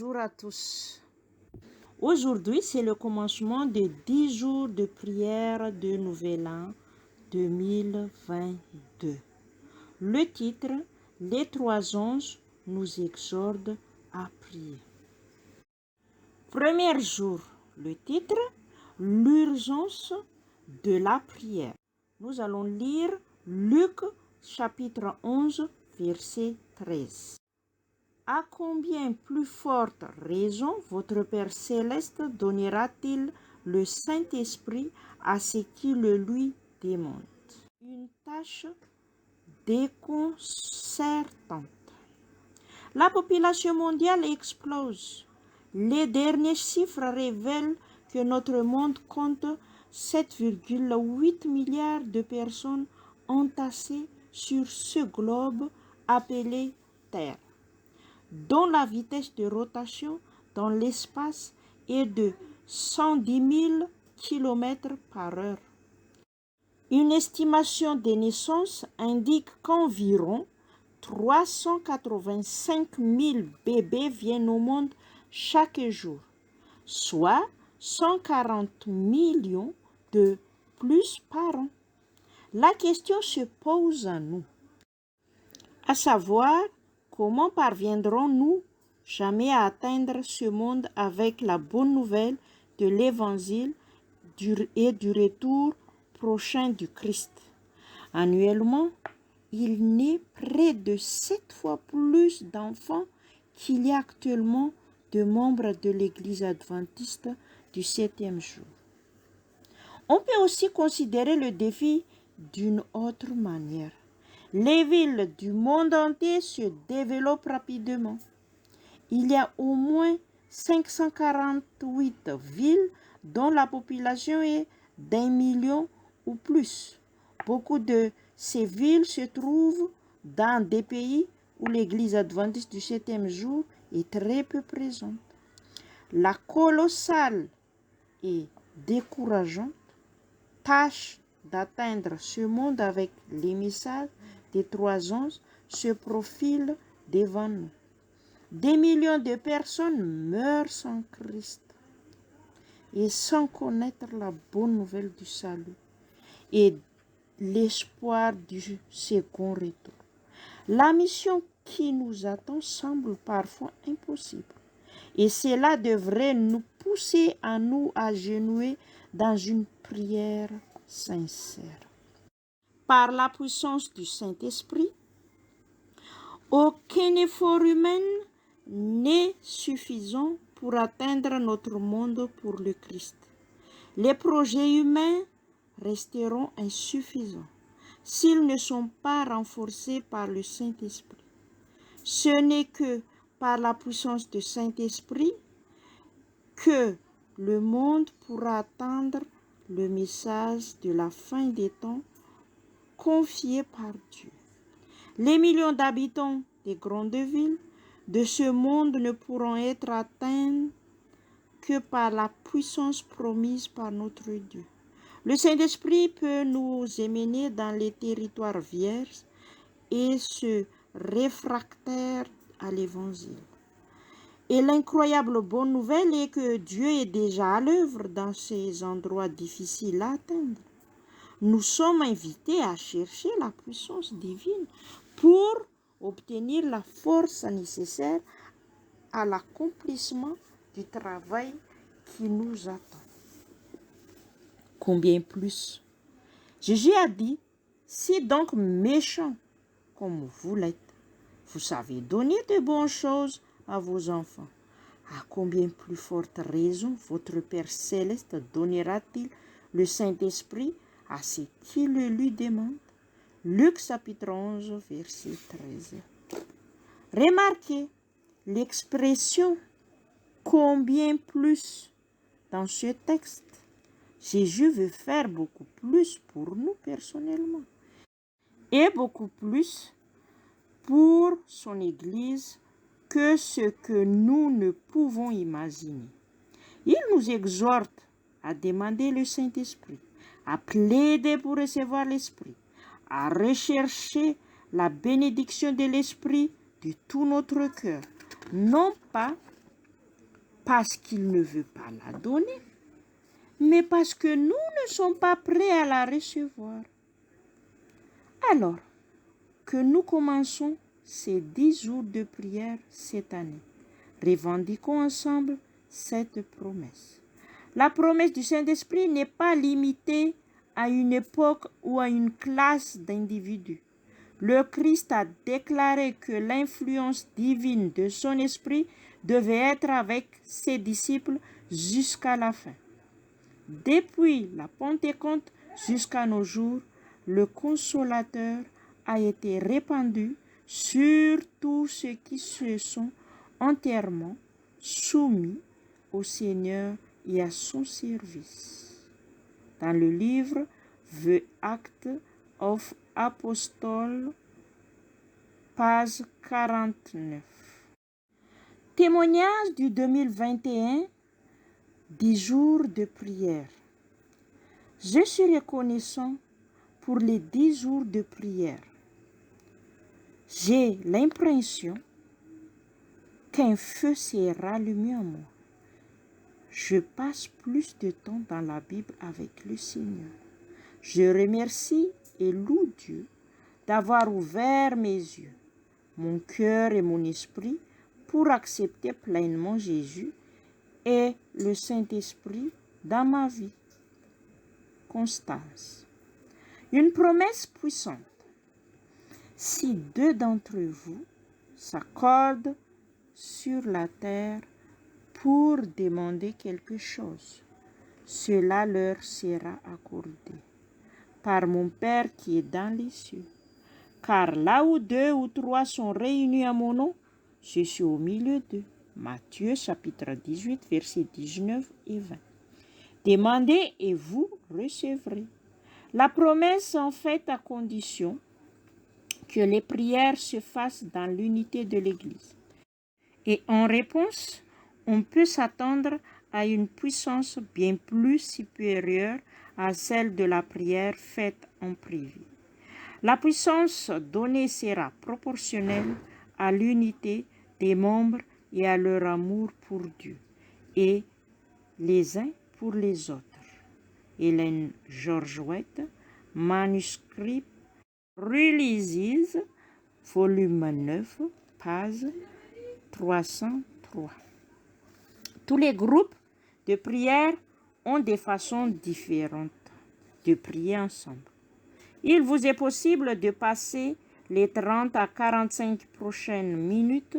Bonjour à tous. Aujourd'hui, c'est le commencement de 10 jours de prière de Nouvel An 2022. Le titre, Les trois anges nous exhortent à prier. Premier jour, le titre, l'urgence de la prière. Nous allons lire Luc chapitre 11, verset 13. À combien plus forte raison votre Père céleste donnera-t-il le Saint-Esprit à ceux qui le lui demandent? Une tâche déconcertante. La population mondiale explose. Les derniers chiffres révèlent que notre monde compte 7,8 milliards de personnes entassées sur ce globe appelé Terre, dont la vitesse de rotation dans l'espace est de 110 000 km par heure. Une estimation des naissances indique qu'environ 385 000 bébés viennent au monde chaque jour, soit 140 millions de plus par an. La question se pose à nous, à savoir, comment parviendrons-nous jamais à atteindre ce monde avec la bonne nouvelle de l'Évangile et du retour prochain du Christ? Annuellement, il naît près de 7 fois plus d'enfants qu'il y a actuellement de membres de l'Église adventiste du 7e jour. On peut aussi considérer le défi d'une autre manière. Les villes du monde entier se développent rapidement. Il y a au moins 548 villes dont la population est d'1 million ou plus. Beaucoup de ces villes se trouvent dans des pays où l'Église adventiste du 7e jour est très peu présente. La colossale et décourageante tâche d'atteindre ce monde avec les messages des trois anges se profile devant nous. Des millions de personnes meurent sans Christ et sans connaître la bonne nouvelle du salut et l'espoir du second retour. La mission qui nous attend semble parfois impossible et cela devrait nous pousser à nous agenouiller dans une prière sincère. Par la puissance du Saint-Esprit, aucun effort humain n'est suffisant pour atteindre notre monde pour le Christ. Les projets humains resteront insuffisants s'ils ne sont pas renforcés par le Saint-Esprit. Ce n'est que par la puissance du Saint-Esprit que le monde pourra atteindre le message de la fin des temps confié par Dieu. Les millions d'habitants des grandes villes de ce monde ne pourront être atteints que par la puissance promise par notre Dieu. Le Saint-Esprit peut nous émener dans les territoires vierges et se réfractaires à l'Évangile. Et l'incroyable bonne nouvelle est que Dieu est déjà à l'œuvre dans ces endroits difficiles à atteindre. Nous sommes invités à chercher la puissance divine pour obtenir la force nécessaire à l'accomplissement du travail qui nous attend. Combien plus? Jésus a dit, si donc méchants comme vous l'êtes, vous savez donner de bonnes choses à vos enfants, à combien plus forte raison votre Père céleste donnera-t-il le Saint-Esprit à ceux qui le lui demandent? Luc chapitre 11, verset 13. Remarquez l'expression « combien plus » dans ce texte. Jésus veut faire beaucoup plus pour nous personnellement et beaucoup plus pour son Église que ce que nous ne pouvons imaginer. Il nous exhorte à demander le Saint-Esprit, à plaider pour recevoir l'Esprit, à rechercher la bénédiction de l'Esprit de tout notre cœur, non pas parce qu'il ne veut pas la donner, mais parce que nous ne sommes pas prêts à la recevoir. Alors que nous commençons ces 10 jours de prière cette année, revendiquons ensemble cette promesse. La promesse du Saint-Esprit n'est pas limitée à une époque ou à une classe d'individus. Le Christ a déclaré que l'influence divine de son esprit devait être avec ses disciples jusqu'à la fin. Depuis la Pentecôte jusqu'à nos jours, le Consolateur a été répandu sur tous ceux qui se sont entièrement soumis au Seigneur et à son service. Dans le livre The Acts of Apostles, page 49. Témoignage du 2021, 10 jours de prière. Je suis reconnaissant pour les 10 jours de prière. J'ai l'impression qu'un feu s'est rallumé en moi. Je passe plus de temps dans la Bible avec le Seigneur. Je remercie et loue Dieu d'avoir ouvert mes yeux, mon cœur et mon esprit pour accepter pleinement Jésus et le Saint-Esprit dans ma vie. Constance. Une promesse puissante. Si 2 d'entre vous s'accordent sur la terre pour demander quelque chose, cela leur sera accordé par mon Père qui est dans les cieux. Car là où 2 ou 3 sont réunis à mon nom, je suis au milieu d'eux. Matthieu chapitre 18, versets 19 et 20. Demandez et vous recevrez. La promesse en fait à condition que les prières se fassent dans l'unité de l'Église. Et en réponse, on peut s'attendre à une puissance bien plus supérieure à celle de la prière faite en privé. La puissance donnée sera proportionnelle à l'unité des membres et à leur amour pour Dieu et les uns pour les autres. Hélène Georgette, manuscrit Releases, volume 9, page 303. Tous les groupes de prière ont des façons différentes de prier ensemble. Il vous est possible de passer les 30 à 45 prochaines minutes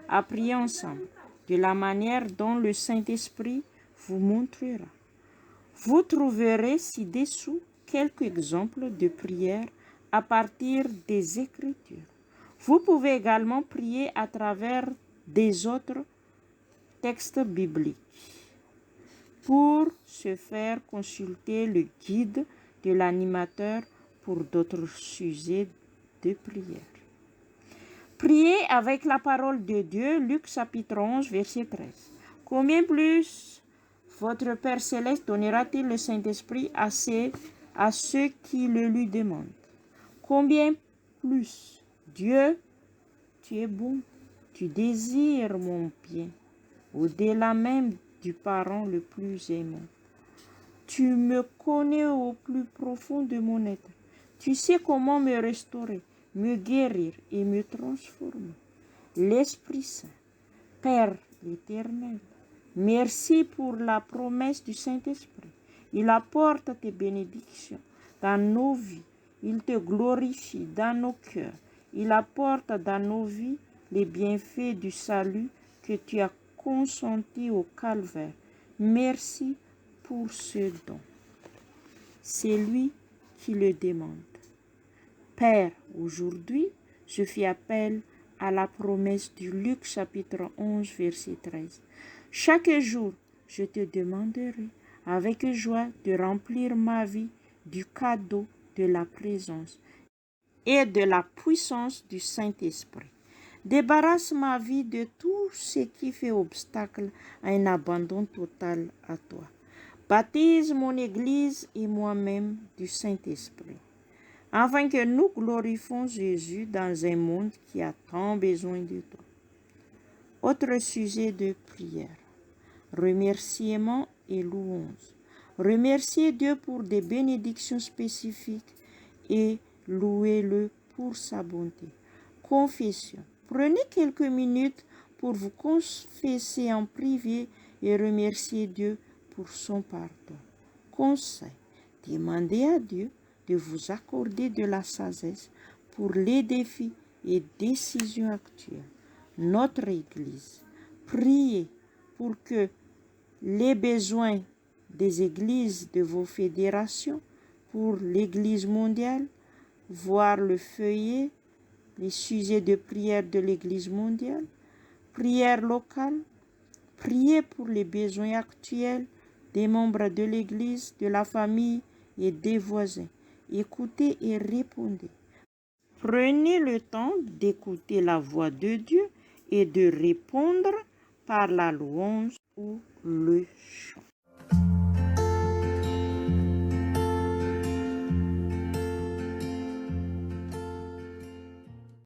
à prier ensemble, de la manière dont le Saint-Esprit vous montrera. Vous trouverez ci-dessous quelques exemples de prières à partir des Écritures. Vous pouvez également prier à travers des autres textes bibliques. Pour se faire consulter le guide de l'animateur pour d'autres sujets de prière. Priez avec la parole de Dieu, Luc chapitre 11, verset 13. Combien plus votre Père céleste donnera-t-il le Saint-Esprit à ceux qui le lui demandent? Combien plus, Dieu, tu es bon, tu désires mon bien, au-delà même du parent le plus aimant. Tu me connais au plus profond de mon être. Tu sais comment me restaurer, me guérir et me transformer. L'Esprit Saint, Père éternel, merci pour la promesse du Saint-Esprit. Il apporte tes bénédictions dans nos vies. Il te glorifie dans nos cœurs. Il apporte dans nos vies les bienfaits du salut que tu as consenti au calvaire. Merci pour ce don. C'est lui qui le demande. Père, aujourd'hui, je fais appel à la promesse du Luc chapitre 11, verset 13. Chaque jour, je te demanderai avec joie de remplir ma vie du cadeau de la présence et de la puissance du Saint-Esprit. Débarrasse ma vie de tout ce qui fait obstacle à un abandon total à toi. Baptise mon Église et moi-même du Saint-Esprit, afin que nous glorifions Jésus dans un monde qui a tant besoin de toi. Autre sujet de prière. remerciements et louanges. Remerciez Dieu pour des bénédictions spécifiques et louez-le pour sa bonté. Confession. Prenez quelques minutes pour vous confesser en privé et remercier Dieu pour son pardon. Conseil. Demandez à Dieu de vous accorder de la sagesse pour les défis et décisions actuelles. Notre Église. Priez pour que les besoins des églises de vos fédérations, pour l'Église mondiale, voir le feuillet, les sujets de prière de l'Église mondiale, prière locale, priez pour les besoins actuels des membres de l'Église, de la famille et des voisins. Écoutez et répondez. Prenez le temps d'écouter la voix de Dieu et de répondre par la louange ou le chant.